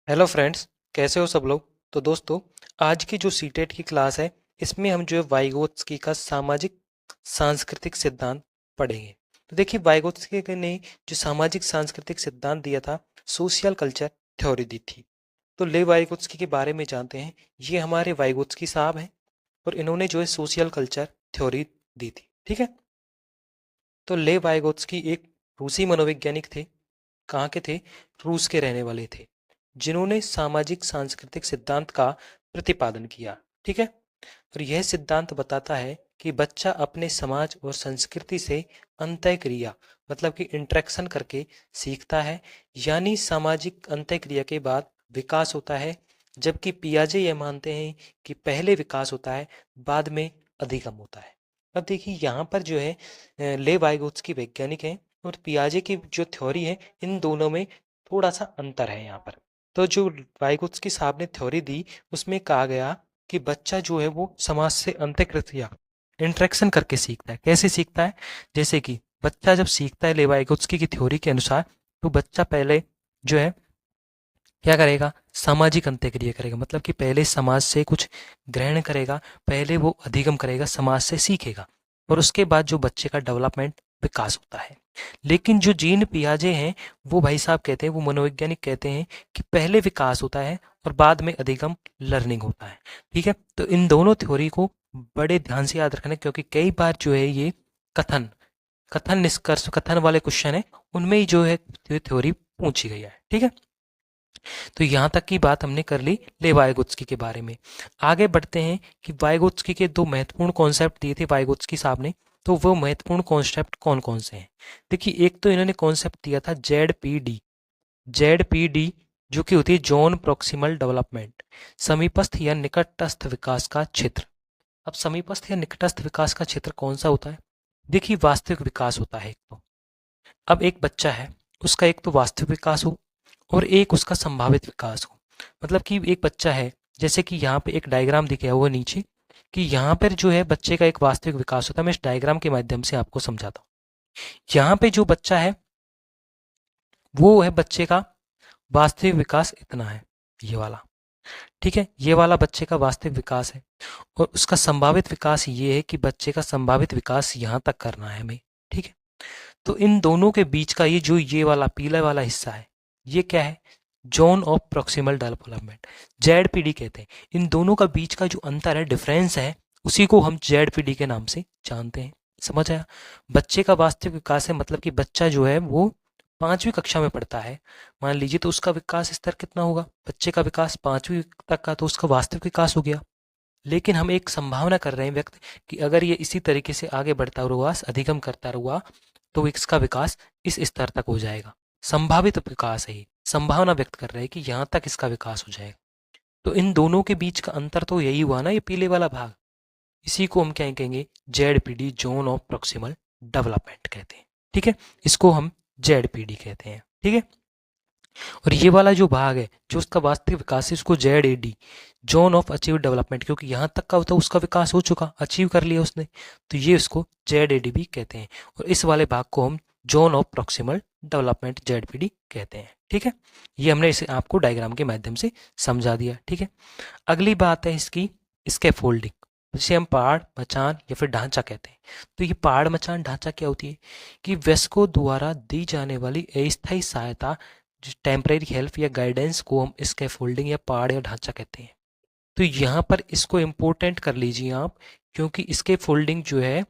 Hello friends, कैसे हो सब लोग। तो दोस्तों, आज की जो सीटेट की क्लास है, इसमें हम जो है वाइगोत्स्की का सामाजिक सांस्कृतिक सिद्धांत पढ़ेंगे। तो देखिए, वाइगोत्स्की ने जो सामाजिक सांस्कृतिक सिद्धांत दिया था, सोशियल कल्चर थ्योरी दी थी। तो ले वाइगोत्स्की के बारे में जानते हैं। ये हमारे वाइगोत्स्की साहब हैं और इन्होंने जो है सोशियल कल्चर थ्योरी दी थी। ठीक है। तो ले वाइगोत्स्की एक रूसी मनोवैज्ञानिक थे। कहाँ के थे? रूस के रहने वाले थे, जिन्होंने सामाजिक सांस्कृतिक सिद्धांत का प्रतिपादन किया। ठीक है। और यह सिद्धांत बताता है कि बच्चा अपने समाज और संस्कृति से अंतःक्रिया मतलब कि इंटरेक्शन करके सीखता है, यानी सामाजिक अंतःक्रिया के बाद विकास होता है। जबकि पियाजे यह मानते हैं कि पहले विकास होता है, बाद में अधिगम होता है। अब देखिए, यहाँ पर जो है ले वाइगोत्स्की वैज्ञानिक हैं और पियाजे की जो थ्योरी है, इन दोनों में थोड़ा सा अंतर है यहाँ पर। तो जो वाइगोत्स्की साहब ने थ्योरी दी, उसमें कहा गया कि बच्चा जो है वो समाज से अंतःक्रिया इंटरेक्शन करके सीखता है। कैसे सीखता है? जैसे कि बच्चा जब सीखता है लेवाइगोत्स्की की थ्योरी के अनुसार, तो बच्चा पहले जो है क्या करेगा? सामाजिक अंत्यक्रिया करेगा, मतलब कि पहले समाज से कुछ ग्रहण करेगा, पहले वो अधिगम करेगा, समाज से सीखेगा, और उसके बाद जो बच्चे का डेवलपमेंट विकास होता है। लेकिन जो जीन पियाजे हैं, वो भाई साहब कहते हैं, वो मनोवैज्ञानिक कहते हैं कि पहले विकास होता है और बाद में अधिगम लर्निंग होता है। ठीक है। तो इन दोनों थ्योरी को बड़े ध्यान से याद रखना, क्योंकि कई बार जो है ये कथन कथन निष्कर्ष कथन वाले क्वेश्चन है, उनमें ही जो है थ्योरी पूछी गई है। ठीक है। तो यहाँ तक की बात हमने कर ली ले वाइगोत्स्की के बारे में। आगे बढ़ते हैं कि वाइगोत्स्की के दो महत्वपूर्ण कॉन्सेप्ट दिए थे वाइगोत्स्की साहब ने। तो वो महत्वपूर्ण कॉन्सेप्ट कौन कौन से हैं? देखिए, एक तो इन्होंने कॉन्सेप्ट दिया था जेड पी डी, जो कि होती है जॉन प्रोक्सिमल डेवलपमेंट, समीपस्थ या निकटस्थ विकास का क्षेत्र। अब समीपस्थ या निकटस्थ विकास का क्षेत्र कौन सा होता है? देखिए, वास्तविक विकास होता है एक तो। अब एक बच्चा है, उसका एक तो वास्तविक विकास हो और एक उसका संभावित विकास हो। मतलब कि एक बच्चा है, जैसे कि यहाँ पे एक डायग्राम दिखाया हुआ नीचे, कि यहाँ पर जो है बच्चे का एक वास्तविक विकास होता है। मैं इस डायग्राम के माध्यम से आपको समझाता हूँ। यहाँ पे जो बच्चा है, वो है बच्चे का वास्तविक विकास इतना है, ये वाला। ठीक है, ये वाला बच्चे का वास्तविक विकास है। और उसका संभावित विकास ये है कि बच्चे का संभावित विकास यहाँ तक करना है हमें। ठीक है। तो इन दोनों के बीच का ये वाला पीला वाला हिस्सा है, ये क्या है? Zone of proximal development, Z कहते हैं। इन दोनों का बीच का जो अंतर है, डिफरेंस है, उसी को हम जेड के नाम से जानते हैं। समझ आया? बच्चे का वास्तविक विकास है, मतलब कि बच्चा जो है वो 5वीं कक्षा में पढ़ता है, मान लीजिए, तो उसका विकास स्तर कितना होगा? बच्चे का विकास 5वीं तक का, तो उसका वास्तविक विकास हो गया। लेकिन हम एक संभावना कर रहे हैं व्यक्त, कि अगर ये इसी तरीके से आगे बढ़ता हुआ अधिगम करता हुआ, तो इसका विकास इस स्तर तक हो जाएगा। संभावित विकास है ये, संभावना व्यक्त कर रहे हैं कि यहाँ तक इसका विकास हो जाएगा। तो इन दोनों के बीच का अंतर तो यही हुआ ना, ये पीले वाला भाग। इसी को हम क्या कहेंगे? Z zone of proximal development कहते हैं। ठीक है। इसको हम जेड कहते हैं। ठीक है। और ये वाला जो भाग है, जो उसका वास्तविक विकास है, उसको Z zone of achieve development, क्योंकि यहाँ तक का होता है उसका विकास हो चुका, अचीव कर लिया उसने, तो ये उसको जेड भी कहते हैं। और इस वाले भाग को हम zone of proximal development Z कहते हैं। ठीक है। ये हमने इसे आपको डायग्राम के माध्यम से समझा दिया। ठीक है। अगली बात है इसकी स्कैफोल्डिंग, जिसे हम पहाड़, मचान या फिर ढांचा कहते हैं। तो ये पहाड़, मचान, ढांचा क्या होती है? कि वयस्कों द्वारा दी जाने वाली अस्थायी सहायता, टेम्परेरी हेल्प या गाइडेंस को हम स्कैफोल्डिंग या पहाड़ या ढांचा कहते हैं। तो यहाँ पर इसको इम्पोर्टेंट कर लीजिए आप, क्योंकि स्कैफोल्डिंग जो है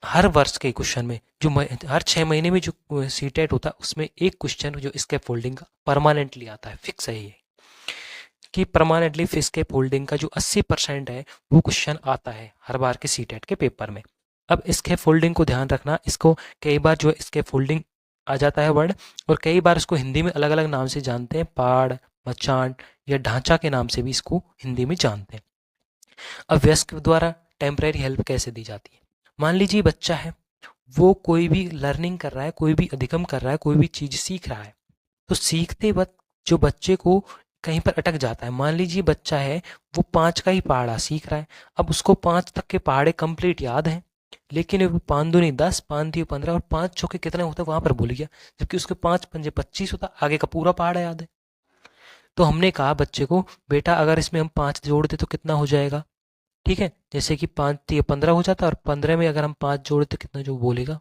हर वर्ष के क्वेश्चन में, जो हर 6 महीने में जो सीटेट होता है, उसमें एक क्वेश्चन जो स्कैफोल्डिंग का परमानेंटली आता है, फिक्स है ये, कि परमानेंटली स्कैफोल्डिंग का जो 80% है, वो क्वेश्चन आता है हर बार के सीटेट के पेपर में। अब स्कैफोल्डिंग को ध्यान रखना, इसको कई बार जो स्कैफोल्डिंग आ जाता है वर्ड, और कई बार इसको हिंदी में अलग अलग नाम से जानते हैं, पहाड़, मचान या ढांचा के नाम से भी इसको हिंदी में जानते हैं। अब वयस्क द्वारा टेम्परेरी हेल्प कैसे दी जाती है? मान लीजिए बच्चा है, वो कोई भी लर्निंग कर रहा है, कोई भी अधिगम कर रहा है, कोई भी चीज़ सीख रहा है, तो सीखते वक्त जो बच्चे को कहीं पर अटक जाता है, मान लीजिए बच्चा है, वो 5 का ही पहाड़ा सीख रहा है, अब उसको 5 तक के पहाड़े कंप्लीट याद हैं, लेकिन वो 5 दूनी 10, 5 दिए 15 और 5 चौके कितने होते हैं वहां पर भूल गया, जबकि उसके 5 पंजे 25 होता, आगे का पूरा पहाड़ याद है। तो हमने कहा बच्चे को, बेटा अगर इसमें हम 5 जोड़ दें तो कितना हो जाएगा, ठीक है। जैसे कि 5 ये 15 हो जाता है, और 15 में अगर हम 5 जोड़े तो कितना जो बोलेगा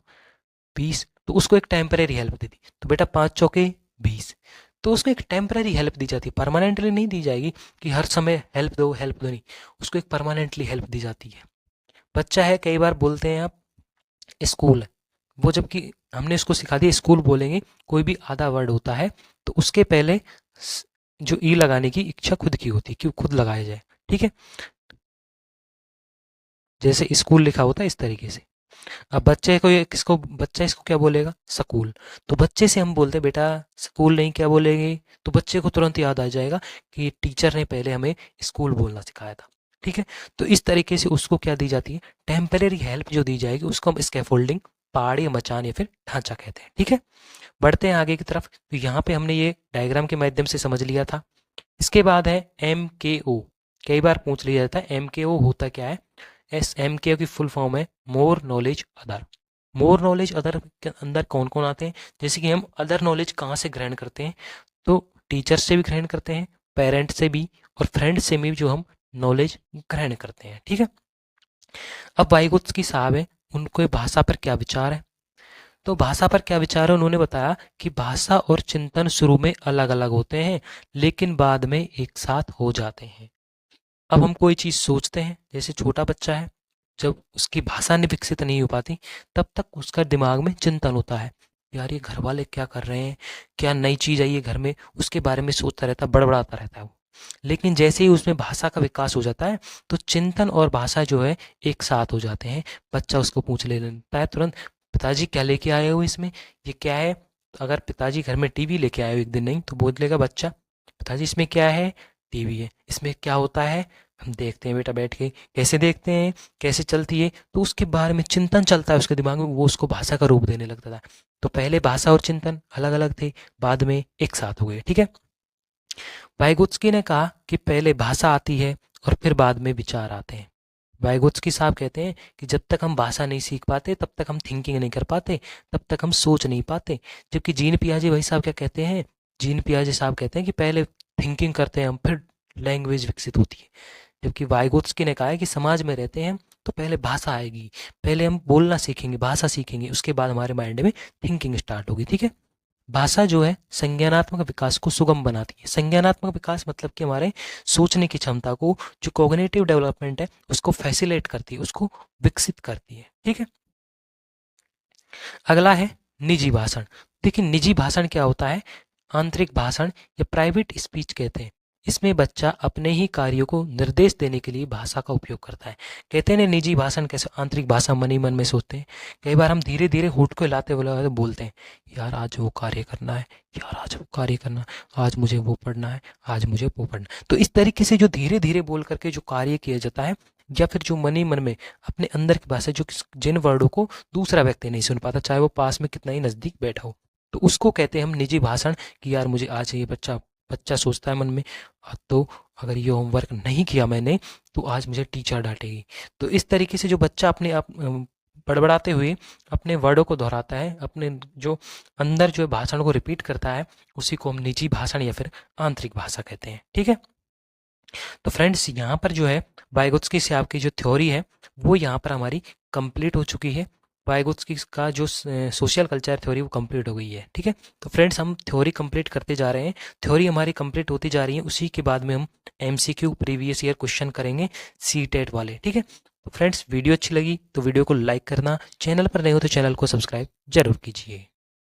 20। तो उसको एक टेम्परेरी हेल्प दे दी, तो बेटा 5 चौके 20। तो उसको एक टेम्परेरी हेल्प दी जाती है, परमानेंटली नहीं दी जाएगी कि हर समय हेल्प दो नहीं, उसको एक परमानेंटली हेल्प दी जाती है। बच्चा है, कई बार बोलते हैं आप स्कूल, वो जबकि हमने इसको सिखा दिया स्कूल बोलेंगे, कोई भी आधा वर्ड होता है तो उसके पहले जो ई लगाने की इच्छा खुद की होती है कि वो खुद लगाया जाए, ठीक है। जैसे स्कूल लिखा होता है इस तरीके से। अब बच्चे को किसको, बच्चा इसको क्या बोलेगा, स्कूल। तो बच्चे से हम बोलते हैं बेटा स्कूल नहीं, क्या बोलेंगे, तो बच्चे को तुरंत याद आ जाएगा कि टीचर ने पहले हमें स्कूल बोलना सिखाया था, ठीक है। तो इस तरीके से उसको क्या दी जाती है, टेम्परेरी हेल्प जो दी जाएगी उसको हम स्कैफोल्डिंग, पहाड़ या मचान या फिर ढांचा कहते हैं, ठीक है। बढ़ते हैं आगे की तरफ। तो यहाँ पे हमने ये डायग्राम के माध्यम से समझ लिया था। इसके बाद है MKO। कई बार पूछ लिया जाता है MKO होता क्या है। MKO की फुल फॉर्म है more knowledge other. More knowledge other के अंदर कौन कौन आते हैं, जैसे कि हम अदर नॉलेज कहाँ से ग्रहण करते हैं, तो टीचर से भी ग्रहण करते हैं, पेरेंट से भी, और फ्रेंड से भी जो हम नॉलेज ग्रहण करते हैं, ठीक है। अब वाइगोत्स्की साहब है, उनको भाषा पर क्या विचार है। तो भाषा पर क्या विचार है, उन्होंने बताया कि भाषा और चिंतन शुरू में अलग अलग होते हैं लेकिन बाद में एक साथ हो जाते हैं। अब हम कोई चीज़ सोचते हैं, जैसे छोटा बच्चा है, जब उसकी भाषा नहीं विकसित नहीं हो पाती तब तक उसका दिमाग में चिंतन होता है, यार ये घर वाले क्या कर रहे हैं, क्या नई चीज़ आई है घर में, उसके बारे में सोचता रहता है, बड़बड़ाता रहता है वो। लेकिन जैसे ही उसमें भाषा का विकास हो जाता है तो चिंतन और भाषा जो है एक साथ हो जाते हैं। बच्चा उसको पूछ ले लेता है तुरंत, पिताजी क्या लेके आए हो इसमें, ये क्या है। तो अगर पिताजी घर में टीवी लेके आए हो एक दिन, नहीं तो बोल लेगा बच्चा, पिताजी इसमें क्या है, टीवी है, इसमें क्या होता है, हम देखते हैं बेटा बैठ के, कैसे देखते हैं, कैसे चलती है, तो उसके बारे में चिंतन चलता है उसके दिमाग में, वो उसको भाषा का रूप देने लगता था। तो पहले भाषा और चिंतन अलग अलग थे, बाद में एक साथ हो गए, ठीक है। वाइगोत्स्की ने कहा कि पहले भाषा आती है और फिर बाद में विचार आते हैं। वाइगोत्स्की साहब कहते हैं कि जब तक हम भाषा नहीं सीख पाते तब तक हम थिंकिंग नहीं कर पाते, तब तक हम सोच नहीं पाते। जबकि जीन पियाजे भाई साहब क्या कहते हैं, जीन पियाजे साहब कहते हैं कि पहले थिंकिंग करते हैं हम, फिर लैंग्वेज विकसित होती है। जबकि वाइगोत्स्की ने कहा है कि समाज में रहते हैं हम तो पहले भाषा आएगी, पहले हम बोलना सीखेंगे, भाषा सीखेंगे, उसके बाद हमारे माइंड में थिंकिंग स्टार्ट होगी, ठीक है। भाषा जो है संज्ञानात्मक विकास को सुगम बनाती है। संज्ञानात्मक विकास मतलब कि हमारे सोचने की क्षमता को, जो कॉग्निटिव डेवलपमेंट है उसको फैसिलिटेट करती है, उसको विकसित करती है, ठीक है। अगला है निजी भाषण। देखिए निजी भाषण क्या होता है, आंतरिक भाषण या प्राइवेट स्पीच कहते हैं। इसमें बच्चा अपने ही कार्यों को निर्देश देने के लिए भाषा का उपयोग करता है। कहते हैं निजी भाषण कैसे, आंतरिक भाषा मन ही मन में सोचते हैं। कई बार हम धीरे धीरे होठ को हिलाते हुए बोलते हैं, यार आज वो कार्य करना है, यार आज वो कार्य करना है, आज मुझे वो पढ़ना है, आज मुझे वो पढ़ना है। तो इस तरीके से जो धीरे धीरे बोल करके जो कार्य किया जाता है, या फिर जो मन ही मन में अपने अंदर की भाषा, जो जिन वर्डों को दूसरा व्यक्ति नहीं सुन पाता, चाहे वो पास में कितना ही नजदीक बैठा हो, तो उसको कहते हैं हम निजी भाषण। कि यार मुझे आज ये बच्चा बच्चा सोचता है मन में, तो अगर ये होमवर्क नहीं किया मैंने तो आज मुझे टीचर डांटेगी। तो इस तरीके से जो बच्चा अपने आप बड़बड़ाते हुए अपने वर्डों को दोहराता है, अपने जो अंदर जो भाषण को रिपीट करता है, उसी को हम निजी भाषण या फिर आंतरिक भाषा कहते हैं, ठीक है। तो फ्रेंड्स यहाँ पर जो है वाइगोत्स्की से आपकी जो थ्योरी है वो यहाँ पर हमारी कंप्लीट हो चुकी है। वाइगोत्स्की का जो सोशल कल्चर थ्योरी वो कंप्लीट हो गई है, ठीक है। तो फ्रेंड्स हम थ्योरी कंप्लीट करते जा रहे हैं, थ्योरी हमारी कंप्लीट होती जा रही है। उसी के बाद में हम MCQ प्रीवियस ईयर क्वेश्चन करेंगे CTET वाले, ठीक है। तो फ्रेंड्स वीडियो अच्छी लगी तो वीडियो को लाइक करना, चैनल पर नहीं हो तो चैनल को सब्सक्राइब जरूर कीजिए।